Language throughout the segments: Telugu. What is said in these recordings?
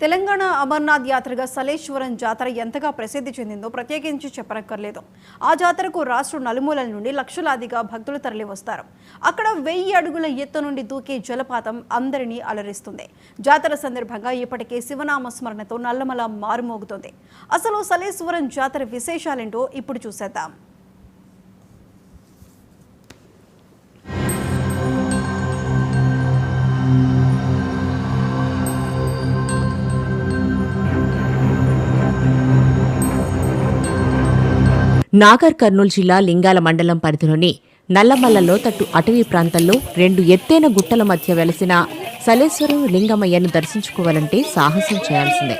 తెలంగాణ అమర్నాథ్ యాత్రగా సలేశ్వరం జాతర ఎంతగా ప్రసిద్ధి చెందిందో ప్రత్యేకించి చెప్పనక్కర్లేదు. ఆ జాతరకు రాష్ట్ర నలుమూలల నుండి లక్షలాదిగా భక్తులు తరలివస్తారు. అక్కడ 1000 అడుగుల ఎత్తు నుండి దూకే జలపాతం అందరినీ అలరిస్తుంది. జాతర సందర్భంగా ఇప్పటికే శివనామ స్మరణతో నల్లమల మారుమోగుతోంది. అసలు సలేశ్వరం జాతర విశేషాలేంటో ఇప్పుడు చూసేద్దాం. నాగర్ కర్నూలు జిల్లా లింగాల మండలం పరిధిలోని నల్లమల్ల లోతట్టు అటవీ ప్రాంతంలో 2 ఎత్తైన గుట్టల మధ్య వెలసిన సలేశ్వరం లింగమయ్యను దర్శించుకోవాలంటే సాహసం చేయాల్సిందే.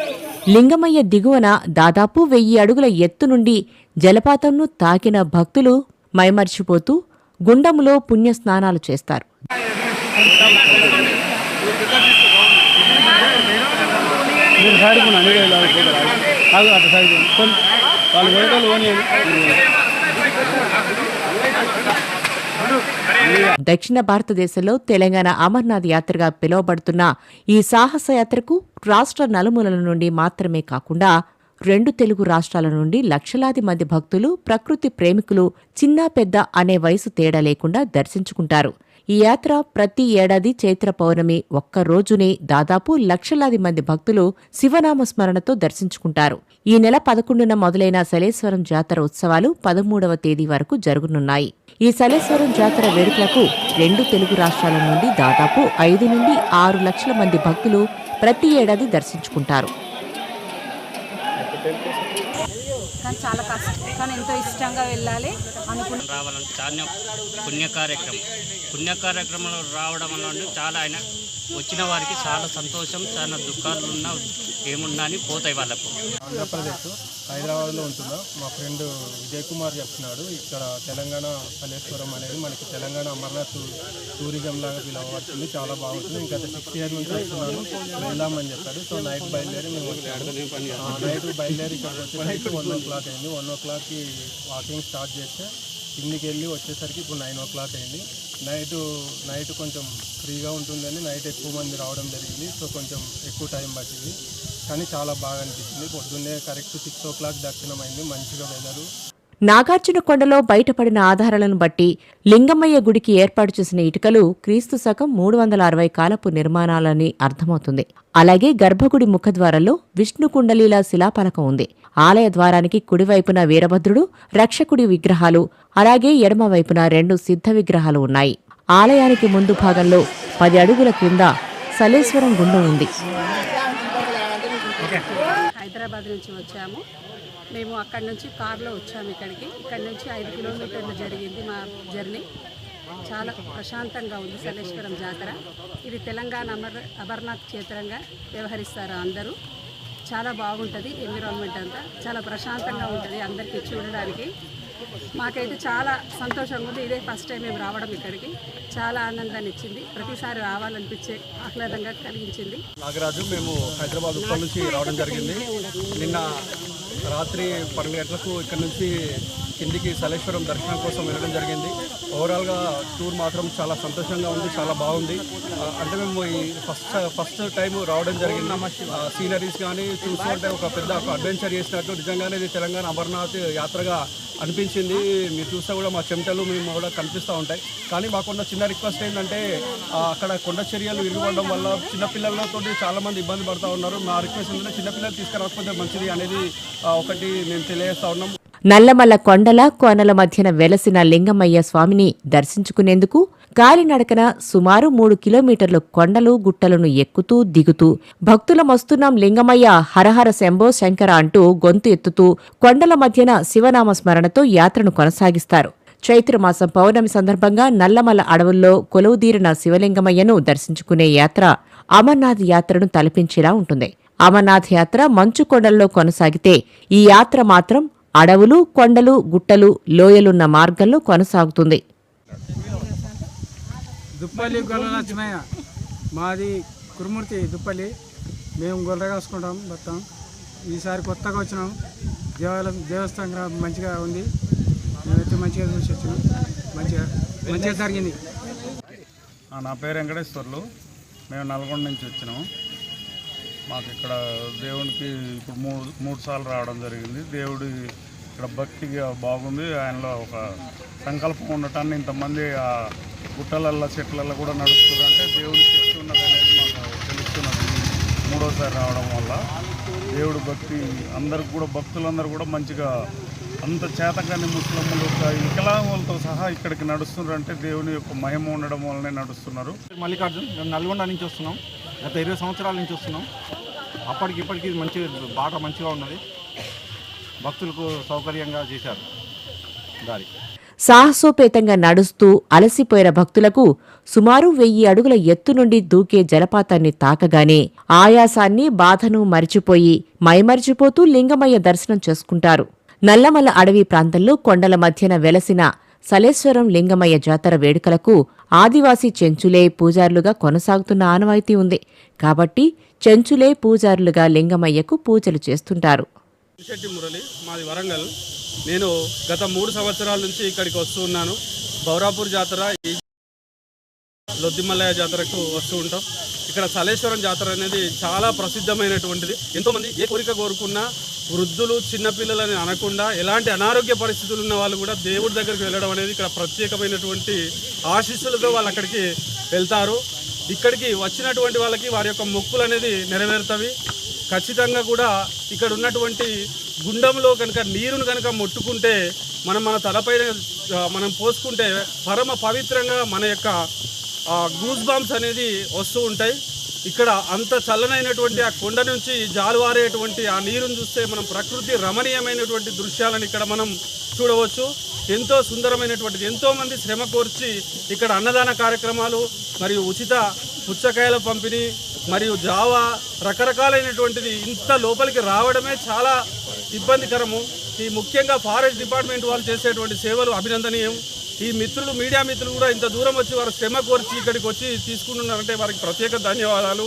లింగమయ్య దిగువన దాదాపు 1000 అడుగుల ఎత్తు నుండి జలపాతంను తాకిన భక్తులు మైమర్చిపోతూ గుండములో పుణ్యస్నానాలు చేస్తారు. దక్షిణ భారతదేశంలో తెలంగాణ అమర్నాథ్ యాత్రగా పిలువబడుతున్న ఈ సాహస యాత్రకు రాష్ట్ర నలుమూలల నుండి మాత్రమే కాకుండా 2 తెలుగు రాష్ట్రాల నుండి లక్షలాది మంది భక్తులు, ప్రకృతి ప్రేమికులు చిన్న పెద్ద అనే వయసు తేడా లేకుండా దర్శించుకుంటారు. ఈ యాత్ర ప్రతి ఏడాది చైత్ర పౌర్ణమి ఒక్క రోజునే దాదాపు లక్షలాది మంది భక్తులు శివనామ స్మరణతో దర్శించుకుంటారు. ఈ నెల 11న మొదలైన సలేశ్వరం జాతర ఉత్సవాలు 13వ తేదీ వరకు జరగనున్నాయి. ఈ సలేశ్వరం జాతర వేడుకలకు 2 తెలుగు రాష్ట్రాల నుండి దాదాపు 5 నుండి 6 లక్షల మంది భక్తులు ప్రతి ఏడాది దర్శించుకుంటారు. కానీ చాలా కష్టం, కానీ ఎంతో ఇష్టంగా వెళ్ళాలి అనుకుంటున్నాం. రావాలంటే చాలా పుణ్యకార్యక్రమంలో రావడం వల్ల చాలా ఆయన వచ్చిన వారికి చాలా సంతోషం, చాలా దుఃఖాలు ఉన్నా ఏమున్నా అని పోతాయి వాళ్ళకు. ఆంధ్రప్రదేశ్ హైదరాబాద్లో ఉంటుందో మా ఫ్రెండ్ విజయ్ కుమార్ చెప్తున్నాడు. ఇక్కడ తెలంగాణ సలేశ్వరం అనేది మనకి తెలంగాణ అమర్నాథ్ టూరిజం లాగా పిలవబడుతుంది, చాలా బాగుంటుంది. ఇంకా 6 ఇయర్స్ నుంచి వస్తున్నాను, వెళ్దామని చెప్పాడు. సో నైట్ బయలుదేరి మేము వచ్చాడు. నైట్ బయలుదేరి ఇక్కడికి వచ్చేసరికి 1 o'clock అయింది. 1 o'clockకి వాకింగ్ స్టార్ట్ చేస్తే కిందికి వెళ్ళి వచ్చేసరికి ఇప్పుడు 9 o'clock అయింది. నైట్ కొంచెం ఫ్రీగా ఉంటుందని నైట్ ఎక్కువ మంది రావడం జరిగింది. సో కొంచెం ఎక్కువ టైం పట్టింది, కానీ చాలా బాగా అనిపించింది. పొద్దున్నే కరెక్ట్ 6 o'clock దర్శనమైంది. మంచిగా వెదరు. నాగార్జున కొండలో బయటపడిన ఆధారాలను బట్టి లింగమయ్య గుడికి ఏర్పాటు చేసిన ఇటుకలు క్రీస్తు శకం 360 కాలపు నిర్మాణాలని అర్థమవుతుంది. అలాగే గర్భగుడి ముఖద్వారంలో విష్ణు కుండలీల శిలాఫలకం ఉంది. ఆలయ ద్వారానికి కుడివైపున వీరభద్రుడు, రక్షకుడి విగ్రహాలు, అలాగే ఎడమవైపున 2 సిద్ధ విగ్రహాలు ఉన్నాయి. ఆలయానికి ముందు భాగంలో 10 అడుగుల క్రింద సలేశ్వరం గుండం ఉంది. హైదరాబాద్ నుంచి వచ్చాము మేము. అక్కడి నుంచి కారులో వచ్చాము ఇక్కడికి. ఇక్కడి నుంచి 5 కిలోమీటర్లు జరిగింది మా జర్నీ. చాలా ప్రశాంతంగా ఉంది సలేశ్వరం జాతర. ఇది తెలంగాణ అమర్నాథ్ క్షేత్రంగా వ్యవహరిస్తారు అందరూ. చాలా బాగుంటుంది. ఎన్విరాన్మెంట్ అంతా చాలా ప్రశాంతంగా ఉంటుంది అందరికీ చూడడానికి. మాకైతే చాలా సంతోషంగా ఉంది. ఇదే ఫస్ట్ టైం మేము రావడం ఇక్కడికి. చాలా ఆనందాన్ని ఇచ్చింది. ప్రతిసారి రావాలనిపించే ఆహ్లాదంగా కలిగించింది. నాగరాజు, మేము హైదరాబాద్ ఉప్పల్ నుంచి రావడం జరిగింది. నిన్న రాత్రి 12 గంటలకు ఇక్కడ నుంచి కిందికి సలేశ్వరం దర్శనం కోసం వెళ్ళడం జరిగింది. ఓవరాల్గా టూర్ మాత్రం చాలా సంతోషంగా ఉంది, చాలా బాగుంది. అంటే మేము ఈ ఫస్ట్ టైం రావడం జరిగింది. సీనరీస్ కానీ చూస్తుంటే ఒక అడ్వెంచర్ చేసినట్టు నిజంగానే ఇది తెలంగాణ అమర్నాథ్ యాత్రగా అనిపించింది. మీరు చూస్తే కూడా మా చెమటలు మేము కూడా కనిపిస్తూ ఉంటాయి. కానీ మాకున్న చిన్న రిక్వెస్ట్ ఏంటంటే అక్కడ కొండ చర్యలు విరిగిపడడం వల్ల చిన్నపిల్లలతో చాలామంది ఇబ్బంది పడుతూ ఉన్నారు. మా రిక్వెస్ట్ ఏంటంటే చిన్నపిల్లలు తీసుకురాకపోతే మంచిది అనేది ఒకటి మేము తెలియజేస్తా ఉన్నాం. నల్లమల్ల కొండల కోనల మధ్యన వెలసిన లింగమయ్య స్వామిని దర్శించుకునేందుకు కాలినడకన సుమారు 3 కిలోమీటర్లు కొండలు గుట్టలను ఎక్కుతూ దిగుతూ భక్తులమొస్తున్నాం లింగమయ్య హరహర శంభో శంకర అంటూ గొంతు ఎత్తుతూ కొండల మధ్యన శివనామ స్మరణతో యాత్రను కొనసాగిస్తారు. చైత్రమాసం పౌర్ణమి సందర్భంగా నల్లమల్ల అడవుల్లో కొలువుదీరిన శివలింగమయ్యను దర్శించుకునే యాత్ర అమర్నాథ్ యాత్రను తలపించేలా ఉంటుంది. అమర్నాథ్ యాత్ర మంచు కొండల్లో కొనసాగితే ఈ యాత్ర మాత్రం అడవులు, కొండలు, గుట్టలు, లోయలున్న మార్గంలో కొనసాగుతుంది. దుప్పల్లి గొల్ల లక్ష్మయ్య, మాది కురుమూర్తి దుప్పల్లి. మేము గొర్రె కాసుకుంటాం మొత్తం. ఈసారి కొత్తగా వచ్చినాం. దేవస్థానం మంచిగా ఉంది. మేమైతే మంచిగా చూసి వచ్చినాం. మంచిగా జరిగింది. నా పేరు వెంకటేశ్వర్లు. మేము నల్గొండ నుంచి వచ్చినాము. మాకు ఇక్కడ దేవునికి ఇప్పుడు మూడు సార్లు రావడం జరిగింది. దేవుడి ఇక్కడ భక్తిగా బాగుంది. ఆయనలో ఒక సంకల్పం ఉండటాన్ని ఇంతమంది ఆ గుట్టలల్లో చెట్లల్లో కూడా నడుస్తున్నారంటే దేవుడి శక్తి ఉన్నది అనేది మాకు తెలుస్తున్నది. మూడోసారి రావడం వల్ల దేవుడి భక్తి అందరికి కూడా భక్తులందరూ కూడా మంచిగా అంత చేతకాని ముస్లింలు వికలాంగులతో సహా ఇక్కడికి నడుస్తున్నారంటే దేవుని యొక్క మహిమ ఉండడం వల్లనే నడుస్తున్నారు. మల్లికార్జున్, మేము నల్గొండ నుంచి వస్తున్నాం. గత 20 సంవత్సరాల నుంచి వస్తున్నాం. అప్పటికి ఇప్పటికి మంచి బాట మంచిగా ఉన్నది. భక్తులకు సౌకర్యంగా చేశారు దారి. సాహసోపేతంగా నడుస్తూ అలసిపోయిన భక్తులకు సుమారు 1000 అడుగుల ఎత్తు నుండి దూకే జలపాతాన్ని తాకగానే ఆయాసాన్ని బాధను మరిచిపోయి మైమరిచిపోతూ లింగమయ్య దర్శనం చేసుకుంటారు. నల్లమల్ల అడవి ప్రాంతంలో కొండల మధ్యన వెలసిన సలేశ్వరం లింగమయ్య జాతర వేడుకలకు ఆదివాసీ చెంచులే పూజారులుగా కొనసాగుతున్న ఆనవాయితీ ఉంది. కాబట్టి చెంచులే పూజారులుగా లింగమయ్యకు పూజలు చేస్తుంటారు. శెట్టి మురళి, మాది వరంగల్. నేను గత 3 సంవత్సరాల నుంచి ఇక్కడికి వస్తూ ఉన్నాను. బౌరాపూర్ జాతర, లొద్దిమల్లయ్య జాతరకు వస్తూ ఉంటాం. ఇక్కడ సలేశ్వరం జాతర అనేది చాలా ప్రసిద్ధమైనటువంటిది. ఎంతోమంది ఏ కోరిక కోరుకున్నా వృద్ధులు చిన్నపిల్లలని అనకుండా ఎలాంటి అనారోగ్య పరిస్థితులు ఉన్న వాళ్ళు కూడా దేవుడి దగ్గరికి వెళ్ళడం అనేది ఇక్కడ ప్రత్యేకమైనటువంటి ఆశీస్సులతో వాళ్ళు అక్కడికి వెళ్తారు. ఇక్కడికి వచ్చినటువంటి వాళ్ళకి వారి యొక్క మొక్కులు అనేది నెరవేరుతవి. ఖచ్చితంగా కూడా ఇక్కడ ఉన్నటువంటి గుండంలో కనుక నీరును కనుక ముట్టుకుంటే మన తలపైన మనం పోసుకుంటే పరమ పవిత్రంగా మన యొక్క గూస్ బాంబ్స్ అనేది వస్తూ ఉంటాయి. ఇక్కడ అంత చల్లనైనటువంటి ఆ కొండ నుంచి జాలువారేటువంటి ఆ నీరును చూస్తే మనం ప్రకృతి రమణీయమైనటువంటి దృశ్యాలను ఇక్కడ మనం చూడవచ్చు. ఎంతో సుందరమైనటువంటిది. ఎంతోమంది శ్రమ కోర్చి ఇక్కడ అన్నదాన కార్యక్రమాలు మరియు ఉచిత పుచ్చకాయల పంపిణీ మరియు జావా రకరకాలైనటువంటిది ఇంత లోపలికి రావడమే చాలా ఇబ్బందికరము. ఈ ముఖ్యంగా ఫారెస్ట్ డిపార్ట్మెంట్ వాళ్ళు చేసేటువంటి సేవలు అభినందనీయం. ఈ మిత్రులు, మీడియా మిత్రులు కూడా ఇంత దూరం వచ్చి వారు శ్రమ కోర్చి ఇక్కడికి వచ్చి తీసుకుంటున్నారంటే వారికి ప్రత్యేక ధన్యవాదాలు.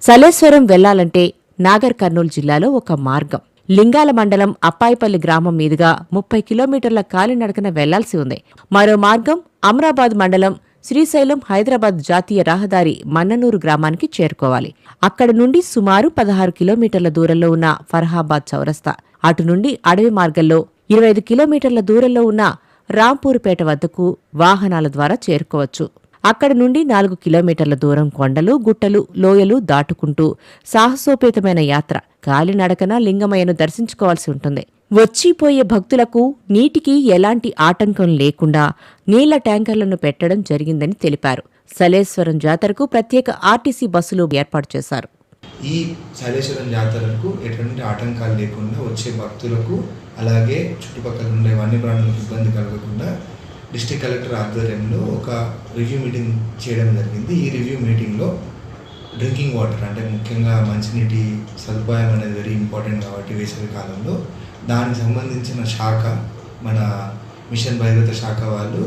సలేశ్వరం వెళ్లాలంటే నాగర్ కర్నూలు జిల్లాలో ఒక మార్గం. లింగాల మండలం అప్పాయిపల్లి గ్రామం మీదుగా 30 కిలోమీటర్ల కాలినడకన వెళ్లాల్సి ఉంది. మరో మార్గం అమరాబాద్ మండలం శ్రీశైలం హైదరాబాద్ జాతీయ రహదారి మన్ననూరు గ్రామానికి చేరుకోవాలి. అక్కడి నుండి సుమారు 16 కిలోమీటర్ల దూరంలో ఉన్న ఫర్హాబాద్ చౌరస్తా, అటు నుండి అడవి మార్గంలో 25 కిలోమీటర్ల దూరంలో ఉన్న రాంపూర్పేట వద్దకు వాహనాల ద్వారా చేరుకోవచ్చు. అక్కడి నుండి 4 కిలోమీటర్ల దూరం కొండలు, గుట్టలు, లోయలు దాటుకుంటూ సాహసోపేతమైన యాత్ర కాలినడకన లింగమయ్యను దర్శించుకోవాల్సి ఉంటుంది. వచ్చిపోయే భక్తులకు నీటికి ఎలాంటి ఆటంకం లేకుండా నీళ్ల ట్యాంకర్లను పెట్టడం జరిగిందని తెలిపారు. సలేశ్వరం జాతరకు ప్రత్యేక ఆర్టీసీ బస్సులు ఏర్పాటు చేశారు. ఈ సలేశ్వరం జాతరకు ఎటువంటి ఆటంకాలు లేకుండా వచ్చే భక్తులకు, అలాగే చుట్టుపక్కల ఉండే వన్యప్రాణులకు ఇబ్బంది కలగకుండా డిస్ట్రిక్ట్ కలెక్టర్ ఆధ్వర్యంలో ఒక రివ్యూ మీటింగ్ చేయడం జరిగింది. ఈ రివ్యూ మీటింగ్లో డ్రింకింగ్ వాటర్ అంటే ముఖ్యంగా మంచినీటి సదుపాయం అనేది వెరీ ఇంపార్టెంట్ కాబట్టి వేసవి కాలంలో దానికి సంబంధించిన శాఖ, మన మిషన్ భగీరథ శాఖ వాళ్ళు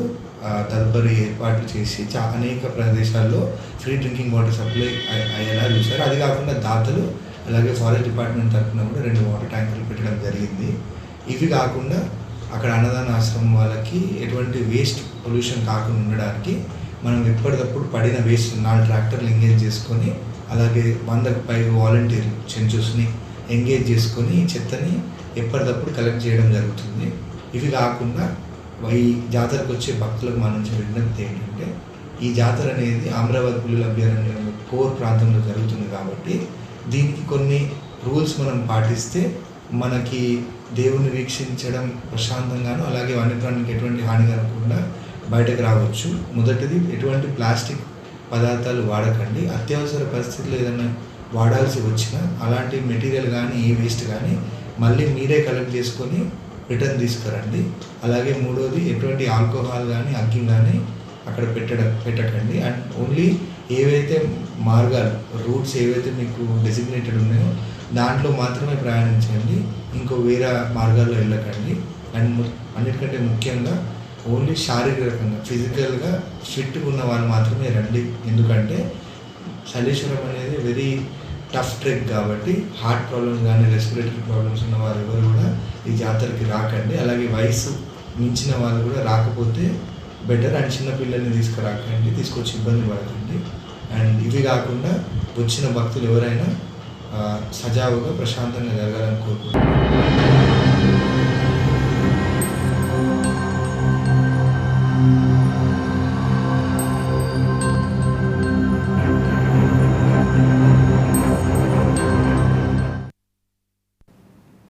తదుపరి ఏర్పాట్లు చేసి అనేక ప్రదేశాల్లో ఫ్రీ డ్రింకింగ్ వాటర్ సప్లై అయ్యేలా చూశారు. అది కాకుండా దాతలు అలాగే ఫారెస్ట్ డిపార్ట్మెంట్ తరఫున కూడా 2 వాటర్ ట్యాంకులు పెట్టడం జరిగింది. ఇవి కాకుండా అక్కడ అన్నదాన ఆశ్రమం వాళ్ళకి ఎటువంటి వేస్ట్ పొల్యూషన్ కాకుండా ఉండడానికి మనం ఎప్పటికప్పుడు పడిన వేస్ట్ 4 ట్రాక్టర్లు ఎంగేజ్ చేసుకొని, అలాగే 100కు పైగా వాలంటీర్లు చెంచూస్ని ఎంగేజ్ చేసుకొని ఈ చెత్తని ఎప్పటికప్పుడు కలెక్ట్ చేయడం జరుగుతుంది. ఇవి కాకుండా ఈ జాతరకు వచ్చే భక్తులకు మన నుంచి విజ్ఞప్తి ఏంటంటే, ఈ జాతర అనేది అమరావతి పులుల అభయారణ్యంలో కోర్ ప్రాంతంలో జరుగుతుంది కాబట్టి దీనికి కొన్ని రూల్స్ మనం పాటిస్తే మనకి దేవుని వీక్షించడం ప్రశాంతంగాను, అలాగే వన్యప్రాణులకు ఎటువంటి హాని కలగకుండా బయటకు రావచ్చు. మొదటిది, ఎటువంటి ప్లాస్టిక్ పదార్థాలు వాడకండి. అత్యవసర పరిస్థితులు ఏదైనా వాడాల్సి వచ్చినా అలాంటి మెటీరియల్ కానీ ఏ వేస్ట్ కానీ మళ్ళీ మీరే కలెక్ట్ చేసుకొని రిటర్న్ తీసుకురండి. అలాగే మూడోది, ఎటువంటి ఆల్కహాల్ కానీ అగ్గి కానీ అక్కడ పెట్టకండి. అండ్ ఓన్లీ ఏవైతే మార్గాలు, రూట్స్ ఏవైతే మీకు డెసిగ్నేటెడ్ ఉన్నాయో దాంట్లో మాత్రమే ప్రయాణించండి. ఇంకో వేరే మార్గాల్లో వెళ్ళకండి. అండ్ అన్నిటికంటే ముఖ్యంగా ఓన్లీ శారీరకంగా ఫిజికల్గా ఫిట్గా ఉన్న వాళ్ళు మాత్రమే రండి. ఎందుకంటే సలేశ్వరం అనేది వెరీ టఫ్ ట్రెక్ కాబట్టి హార్ట్ ప్రాబ్లమ్స్ కానీ రెస్పిరేటరీ ప్రాబ్లమ్స్ ఉన్న వారు ఎవరు కూడా ఈ జాతరకి రాకండి. అలాగే వయసు మించిన వాళ్ళు కూడా రాకపోతే బెటర్. అండ్ చిన్నపిల్లల్ని తీసుకురాకండి, తీసుకొచ్చి ఇబ్బంది పడకండి. అండ్ ఇవి కాకుండా వచ్చిన భక్తులు ఎవరైనా సజావుగా ప్రశాంతంగా జరగాలని కోరుకుంటున్నాను.